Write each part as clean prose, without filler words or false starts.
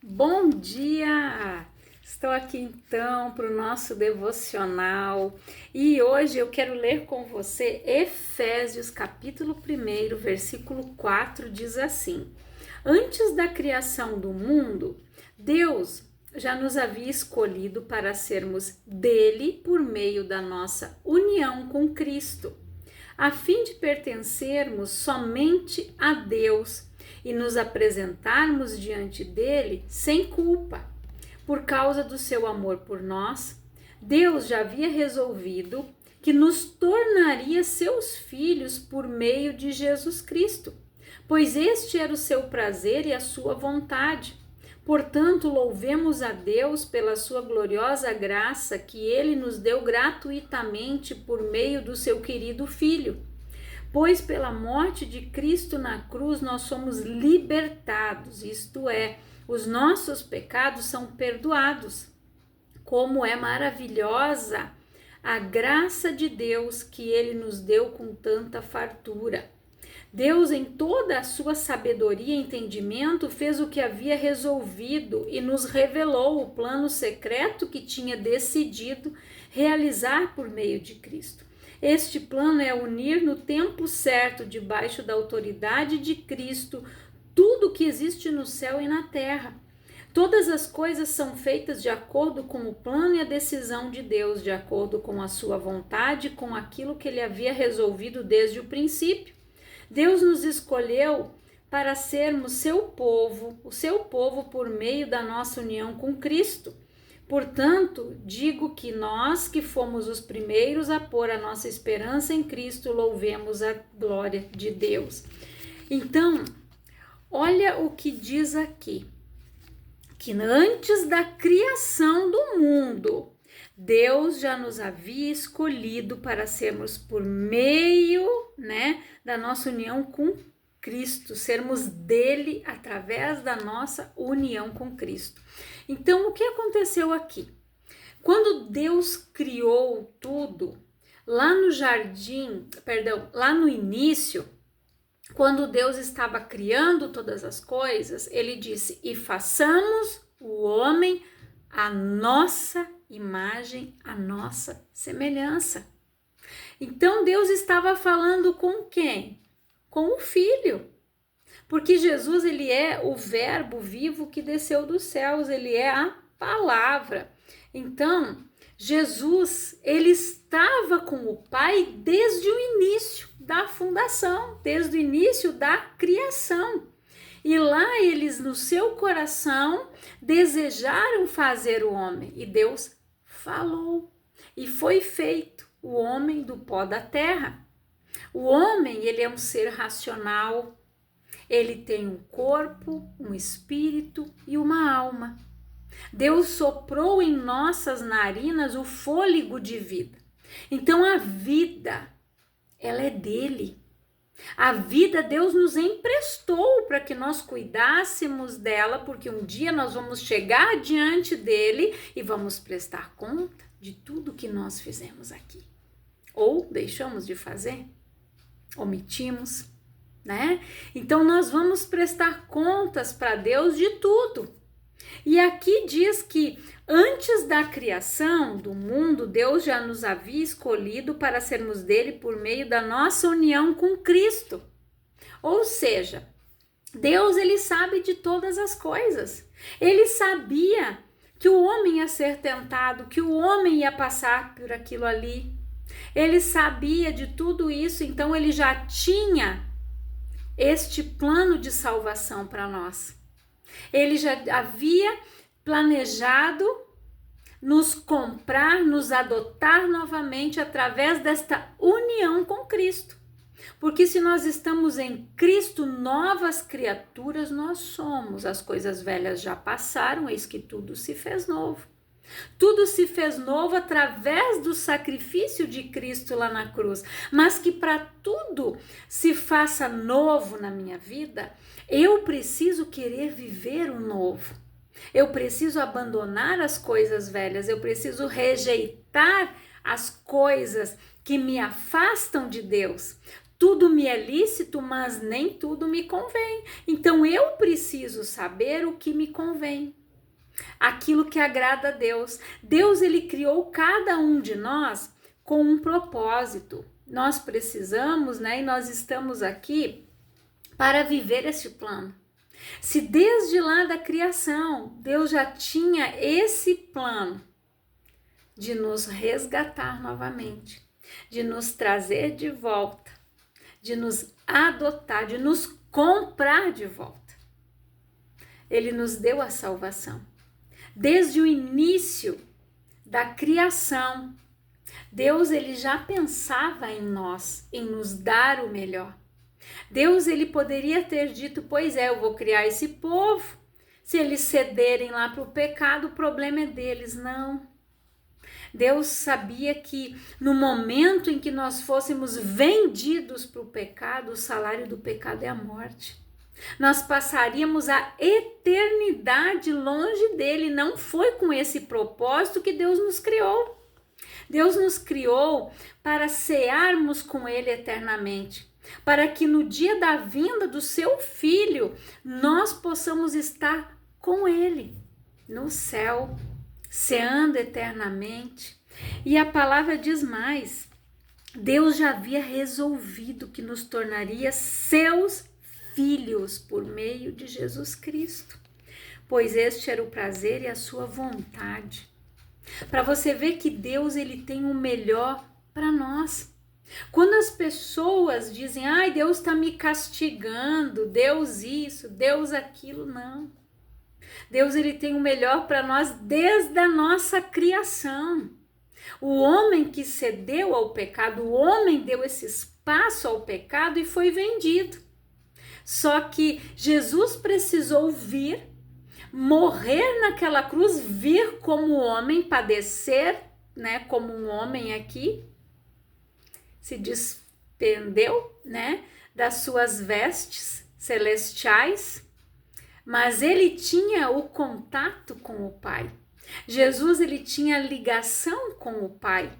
Bom dia! Estou aqui então para o nosso devocional e hoje eu quero ler com você Efésios capítulo 1, versículo 4, diz assim: Antes da criação do mundo, Deus já nos havia escolhido para sermos dele por meio da nossa união com Cristo, a fim de pertencermos somente a Deus e nos apresentarmos diante dele sem culpa. Por causa do seu amor por nós, Deus já havia resolvido que nos tornaria seus filhos por meio de Jesus Cristo, pois este era o seu prazer e a sua vontade. Portanto, louvemos a Deus pela sua gloriosa graça que ele nos deu gratuitamente por meio do seu querido Filho. Pois pela morte de Cristo na cruz nós somos libertados, isto é, os nossos pecados são perdoados. Como é maravilhosa a graça de Deus que ele nos deu com tanta fartura. Deus, em toda a sua sabedoria e entendimento, fez o que havia resolvido e nos revelou o plano secreto que tinha decidido realizar por meio de Cristo. Este plano é unir no tempo certo, debaixo da autoridade de Cristo, tudo que existe no céu e na terra. Todas as coisas são feitas de acordo com o plano e a decisão de Deus, de acordo com a sua vontade, com aquilo que ele havia resolvido desde o princípio. Deus nos escolheu para sermos seu povo, o seu povo por meio da nossa união com Cristo. Portanto, digo que nós que fomos os primeiros a pôr a nossa esperança em Cristo, louvemos a glória de Deus. Então, olha o que diz aqui, que antes da criação do mundo, Deus já nos havia escolhido para sermos por meio, da nossa união com Cristo, sermos dele através da nossa união com Cristo. Então, o que aconteceu aqui? Quando Deus criou tudo, lá no início, quando Deus estava criando todas as coisas, ele disse: "E façamos o homem à nossa imagem, à nossa semelhança." Então Deus estava falando com quem? Com o Filho. Porque Jesus, ele é o verbo vivo que desceu dos céus, ele é a palavra. Então, Jesus, ele estava com o Pai desde o início da fundação, desde o início da criação. E lá eles, no seu coração, desejaram fazer o homem. E Deus falou. E foi feito o homem do pó da terra. O homem, ele é um ser racional. Ele tem um corpo, um espírito e uma alma. Deus soprou em nossas narinas o fôlego de vida. Então a vida, ela é dele. A vida Deus nos emprestou para que nós cuidássemos dela, porque um dia nós vamos chegar diante dele e vamos prestar conta de tudo que nós fizemos aqui. Ou deixamos de fazer, omitimos, Então nós vamos prestar contas para Deus de tudo. E aqui diz que antes da criação do mundo, Deus já nos havia escolhido para sermos dele por meio da nossa união com Cristo. Ou seja, Deus, ele sabe de todas as coisas. Ele sabia que o homem ia ser tentado, que o homem ia passar por aquilo ali. Ele sabia de tudo isso, então ele já tinha este plano de salvação para nós. Ele já havia planejado nos comprar, nos adotar novamente através desta união com Cristo. Porque se nós estamos em Cristo, novas criaturas nós somos. As coisas velhas já passaram, eis que tudo se fez novo. Tudo se fez novo através do sacrifício de Cristo lá na cruz. Mas que para tudo se faça novo na minha vida, eu preciso querer viver o novo. Eu preciso abandonar as coisas velhas, eu preciso rejeitar as coisas que me afastam de Deus. Tudo me é lícito, mas nem tudo me convém. Então eu preciso saber o que me convém, aquilo que agrada a Deus. Deus, ele criou cada um de nós com um propósito. Nós precisamos, né, e nós estamos aqui para viver este plano. Se desde lá da criação, Deus já tinha esse plano de nos resgatar novamente, de nos trazer de volta, de nos adotar, de nos comprar de volta. Ele nos deu a salvação. Desde o início da criação, Deus, ele já pensava em nós, em nos dar o melhor. Deus, ele poderia ter dito, pois é, eu vou criar esse povo, se eles cederem lá para o pecado, o problema é deles. Não. Deus sabia que no momento em que nós fôssemos vendidos para o pecado, o salário do pecado é a morte. Nós passaríamos a eternidade longe dele. Não foi com esse propósito que Deus nos criou. Deus nos criou para cearmos com ele eternamente, para que no dia da vinda do seu filho, nós possamos estar com ele no céu, ceando eternamente. E a palavra diz mais: Deus já havia resolvido que nos tornaria seus filhos por meio de Jesus Cristo, pois este era o prazer e a sua vontade. Para você ver que Deus, ele tem o melhor para nós. Quando as pessoas dizem, ai, Deus está me castigando, Deus isso, Deus aquilo, não. Deus, ele tem o melhor para nós desde a nossa criação. O homem que cedeu ao pecado, o homem deu esse espaço ao pecado e foi vendido. Só que Jesus precisou vir, morrer naquela cruz, vir como homem, padecer, né, como um homem aqui, se despendeu, né, das suas vestes celestiais, mas ele tinha o contato com o Pai. Jesus, ele tinha ligação com o Pai.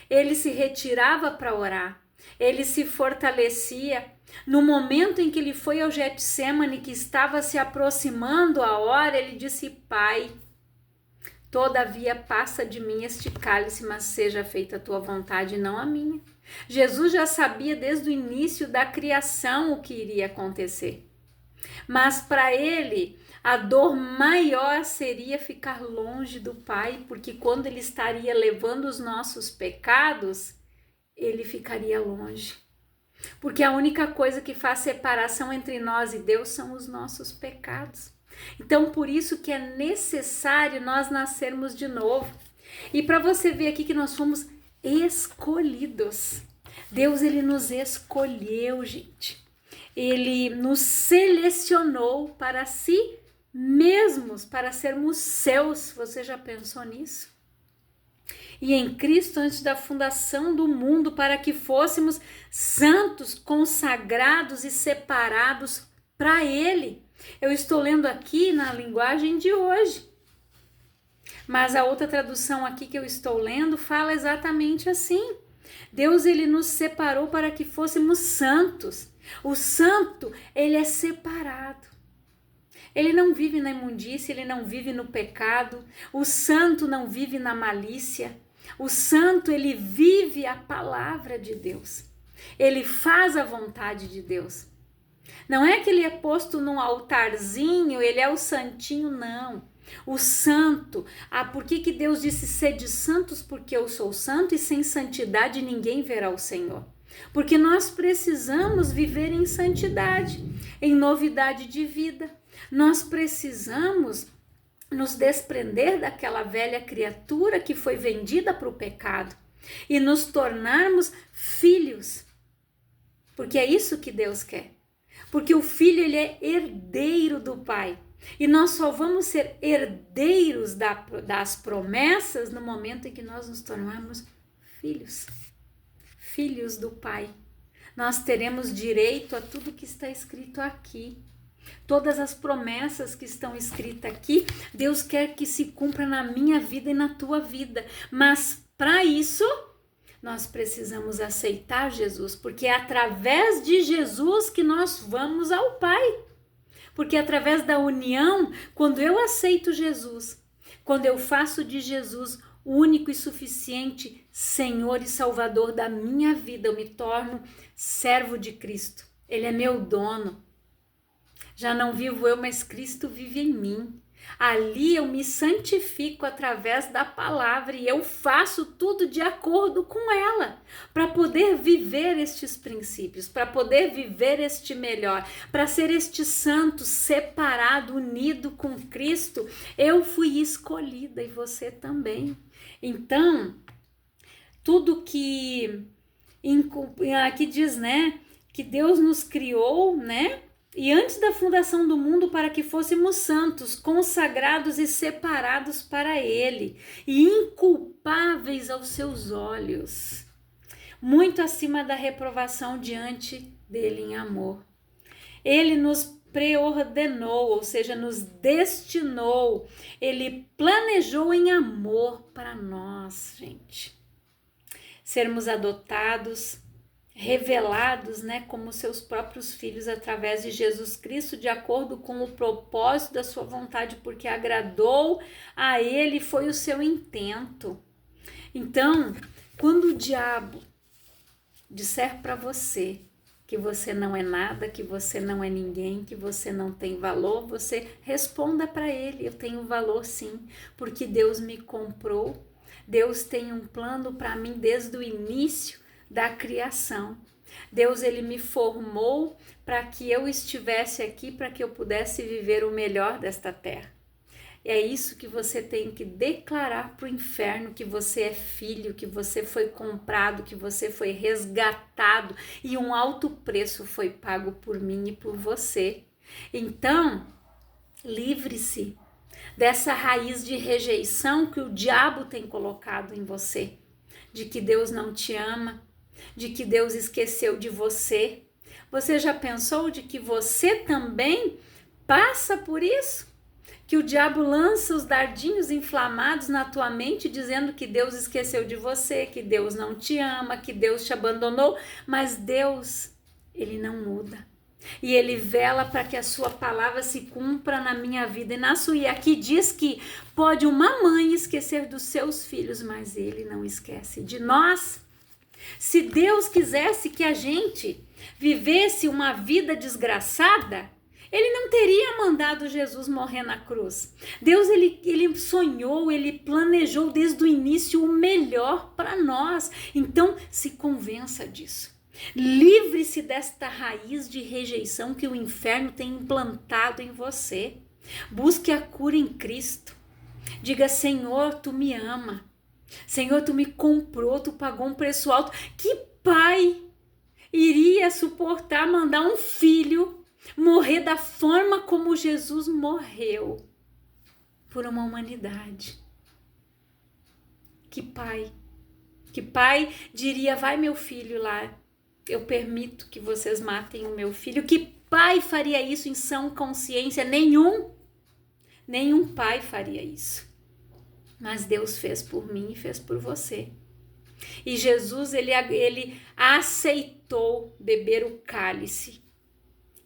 Ele se retirava para orar, ele se fortalecia. No momento em que ele foi ao Getsêmani, que estava se aproximando a hora, ele disse, Pai, todavia passa de mim este cálice, mas seja feita a tua vontade e não a minha. Jesus já sabia desde o início da criação o que iria acontecer. Mas para ele, a dor maior seria ficar longe do Pai, porque quando ele estaria levando os nossos pecados, ele ficaria longe. Porque a única coisa que faz separação entre nós e Deus são os nossos pecados. Então, por isso que é necessário nós nascermos de novo. E para você ver aqui que nós fomos escolhidos. Deus, ele nos escolheu, gente. Ele nos selecionou para si mesmos, para sermos seus. Você já pensou nisso? E em Cristo antes da fundação do mundo, para que fôssemos santos, consagrados e separados para Ele. Eu estou lendo aqui na linguagem de hoje, mas a outra tradução aqui que eu estou lendo fala exatamente assim. Deus, ele nos separou para que fôssemos santos. O santo, ele é separado. Ele não vive na imundície, ele não vive no pecado. O santo não vive na malícia. O santo, ele vive a palavra de Deus. Ele faz a vontade de Deus. Não é que ele é posto num altarzinho, ele é o santinho, não. O santo, por que Deus disse sede santos? Porque eu sou santo e sem santidade ninguém verá o Senhor. Porque nós precisamos viver em santidade, em novidade de vida. Nós precisamos nos desprender daquela velha criatura que foi vendida para o pecado e nos tornarmos filhos, porque é isso que Deus quer, porque o filho, ele é herdeiro do Pai e nós só vamos ser herdeiros das promessas no momento em que nós nos tornarmos filhos do Pai. Nós teremos direito a tudo que está escrito aqui. Todas as promessas que estão escritas aqui, Deus quer que se cumpra na minha vida e na tua vida. Mas para isso, nós precisamos aceitar Jesus, porque é através de Jesus que nós vamos ao Pai. Porque através da união, quando eu aceito Jesus, quando eu faço de Jesus o único e suficiente Senhor e Salvador da minha vida, eu me torno servo de Cristo. Ele é meu dono. Já não vivo eu, mas Cristo vive em mim. Ali eu me santifico através da palavra e eu faço tudo de acordo com ela, para poder viver estes princípios, para poder viver este melhor, para ser este santo separado, unido com Cristo. Eu fui escolhida e você também. Então, tudo que aqui diz, né, que Deus nos criou, né? E antes da fundação do mundo, para que fôssemos santos, consagrados e separados para Ele, e inculpáveis aos seus olhos, muito acima da reprovação diante dele em amor. Ele nos preordenou, ou seja, nos destinou, Ele planejou em amor para nós, gente. Sermos adotados, revelados, né, como seus próprios filhos através de Jesus Cristo, de acordo com o propósito da sua vontade, porque agradou a Ele, foi o seu intento. Então, quando o diabo disser para você que você não é nada, que você não é ninguém, que você não tem valor, você responda para ele: eu tenho valor sim, porque Deus me comprou, Deus tem um plano para mim desde o início da criação. Deus, ele me formou para que eu estivesse aqui, para que eu pudesse viver o melhor desta terra. É isso que você tem que declarar para o inferno, que você é filho, que você foi comprado, que você foi resgatado e um alto preço foi pago por mim e por você. Então, livre-se dessa raiz de rejeição que o diabo tem colocado em você, de que Deus não te ama, de que Deus esqueceu de você. Você já pensou de que você também passa por isso? Que o diabo lança os dardinhos inflamados na tua mente, dizendo que Deus esqueceu de você, que Deus não te ama, que Deus te abandonou, mas Deus, ele não muda. E ele vela para que a sua palavra se cumpra na minha vida e na sua. E aqui diz que pode uma mãe esquecer dos seus filhos, mas ele não esquece de nós. Se Deus quisesse que a gente vivesse uma vida desgraçada, ele não teria mandado Jesus morrer na cruz. Deus, ele sonhou, ele planejou desde o início o melhor para nós. Então, se convença disso. Livre-se desta raiz de rejeição que o inferno tem implantado em você. Busque a cura em Cristo. Diga: Senhor, tu me ama. Senhor, tu me comprou, tu pagou um preço alto. Que pai iria suportar mandar um filho morrer da forma como Jesus morreu por uma humanidade? Que pai diria: vai meu filho lá, eu permito que vocês matem o meu filho? Que pai faria isso em sã consciência? Nenhum pai faria isso. Mas Deus fez por mim e fez por você. E Jesus, ele aceitou beber o cálice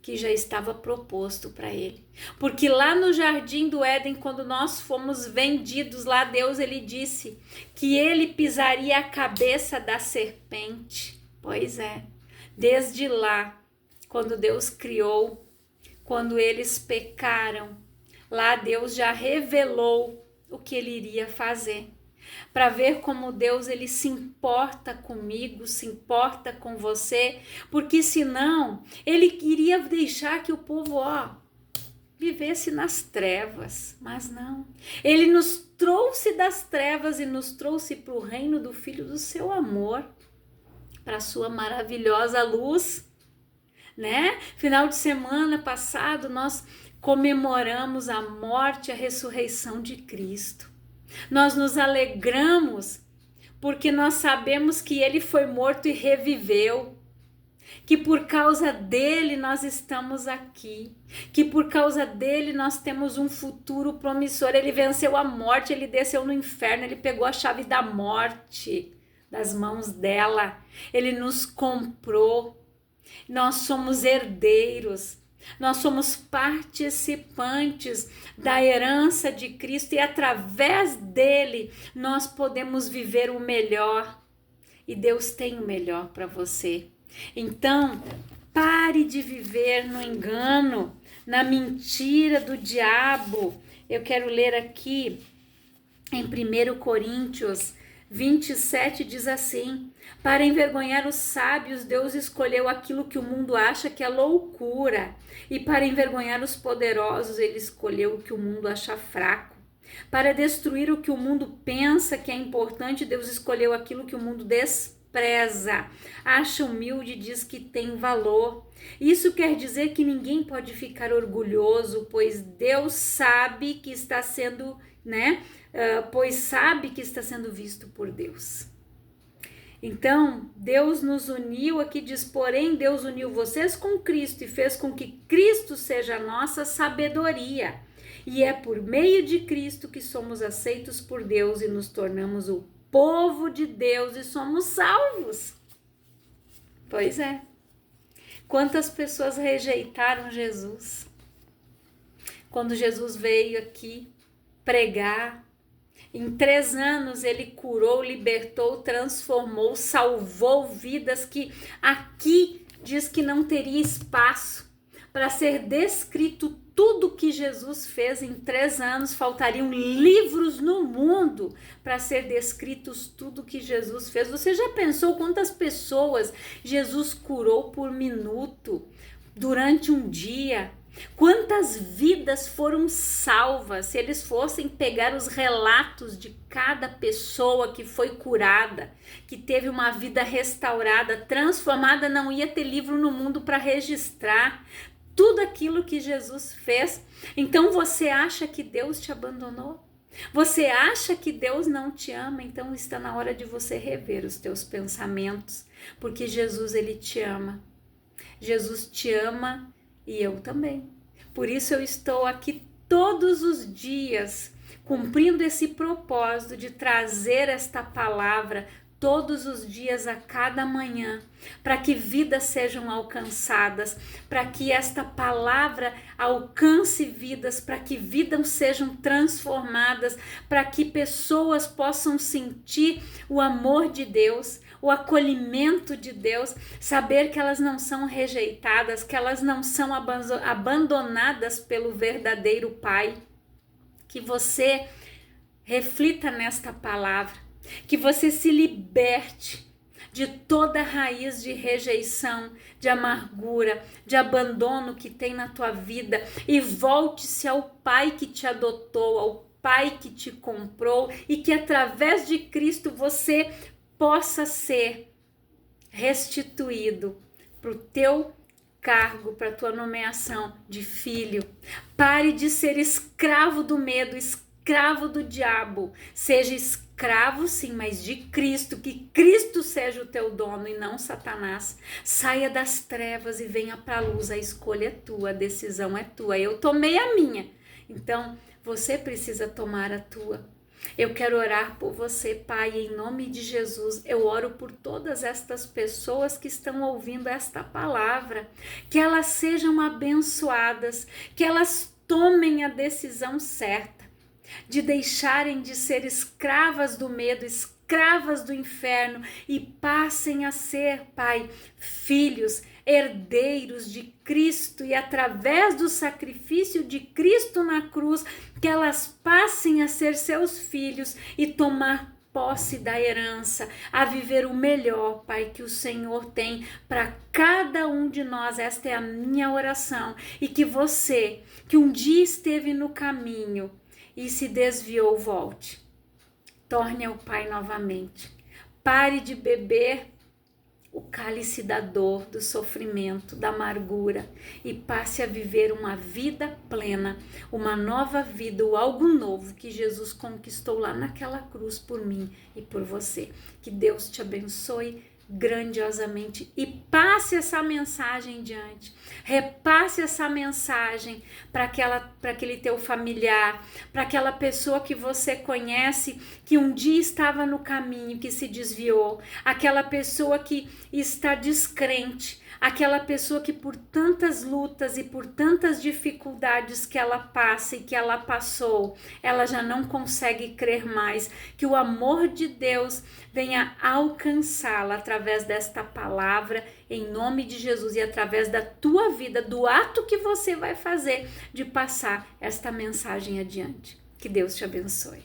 que já estava proposto para ele. Porque lá no Jardim do Éden, quando nós fomos vendidos lá, Deus, ele disse que ele pisaria a cabeça da serpente. Pois é, desde lá, quando Deus criou, quando eles pecaram, lá Deus já revelou o que ele iria fazer, para ver como Deus, ele se importa comigo, se importa com você, porque senão ele iria deixar que o povo, vivesse nas trevas, mas não. Ele nos trouxe das trevas e nos trouxe para o reino do Filho do seu amor, para a sua maravilhosa luz, né? Final de semana passado nós comemoramos a morte e a ressurreição de Cristo. Nós nos alegramos porque nós sabemos que ele foi morto e reviveu, que por causa dele nós estamos aqui, que por causa dele nós temos um futuro promissor. Ele venceu a morte, ele desceu no inferno, ele pegou a chave da morte das mãos dela. Ele nos comprou. Nós somos herdeiros. Nós somos participantes da herança de Cristo e através dele nós podemos viver o melhor. E Deus tem o melhor para você. Então, pare de viver no engano, na mentira do diabo. Eu quero ler aqui em 1 Coríntios 27, diz assim: para envergonhar os sábios, Deus escolheu aquilo que o mundo acha que é loucura, e para envergonhar os poderosos, ele escolheu o que o mundo acha fraco. Para destruir o que o mundo pensa que é importante, Deus escolheu aquilo que o mundo despreza, acha humilde e diz que tem valor. Isso quer dizer que ninguém pode ficar orgulhoso, pois Deus sabe que está sendo, pois sabe que está sendo visto por Deus. Então, Deus nos uniu, aqui diz, porém Deus uniu vocês com Cristo e fez com que Cristo seja a nossa sabedoria. E é por meio de Cristo que somos aceitos por Deus e nos tornamos o povo de Deus e somos salvos. Pois é. Quantas pessoas rejeitaram Jesus? Quando Jesus veio aqui pregar, em 3 anos ele curou, libertou, transformou, salvou vidas que aqui diz que não teria espaço para ser descrito tudo que Jesus fez em 3 anos. Faltariam livros no mundo para ser descritos tudo que Jesus fez. Você já pensou quantas pessoas Jesus curou por minuto, durante um dia? Quantas vidas foram salvas? Se eles fossem pegar os relatos de cada pessoa que foi curada, que teve uma vida restaurada, transformada, não ia ter livro no mundo para registrar tudo aquilo que Jesus fez. Então você acha que Deus te abandonou? Você acha que Deus não te ama? Então está na hora de você rever os teus pensamentos, porque Jesus, ele te ama. Jesus te ama e eu também. Por isso eu estou aqui todos os dias cumprindo esse propósito de trazer esta palavra todos os dias, a cada manhã, para que vidas sejam alcançadas, para que esta palavra alcance vidas, para que vidas sejam transformadas, para que pessoas possam sentir o amor de Deus, o acolhimento de Deus, saber que elas não são rejeitadas, que elas não são abandonadas pelo verdadeiro Pai. Que você reflita nesta palavra, que você se liberte de toda raiz de rejeição, de amargura, de abandono que tem na tua vida e volte-se ao Pai que te adotou, ao Pai que te comprou e que através de Cristo você possa ser restituído para o teu cargo, para a tua nomeação de filho. Pare de ser escravo do medo, escravo do diabo. Seja escravo sim, mas de Cristo, que Cristo seja o teu dono e não Satanás. Saia das trevas e venha para a luz. A escolha é tua, a decisão é tua. Eu tomei a minha, então você precisa tomar a tua. Eu quero orar por você, Pai, em nome de Jesus. Eu oro por todas estas pessoas que estão ouvindo esta palavra, que elas sejam abençoadas, que elas tomem a decisão certa de deixarem de ser escravas do medo, escravas do inferno e passem a ser, Pai, filhos, herdeiros de Cristo, e através do sacrifício de Cristo na cruz, que elas passem a ser seus filhos e tomar posse da herança, a viver o melhor, Pai, que o Senhor tem para cada um de nós. Esta é a minha oração, e que você, que um dia esteve no caminho e se desviou, volte, torne ao Pai novamente, pare de beber o cálice da dor, do sofrimento, da amargura e passe a viver uma vida plena, uma nova vida, ou algo novo que Jesus conquistou lá naquela cruz por mim e por você. Que Deus te abençoe grandiosamente e passe essa mensagem adiante. Repasse essa mensagem para aquele teu familiar, para aquela pessoa que você conhece, que um dia estava no caminho, que se desviou, aquela pessoa que está descrente, aquela pessoa que por tantas lutas e por tantas dificuldades que ela passa e que ela passou, ela já não consegue crer mais, que o amor de Deus venha alcançá-la através desta palavra, em nome de Jesus, e através da tua vida, do ato que você vai fazer de passar esta mensagem adiante. Que Deus te abençoe.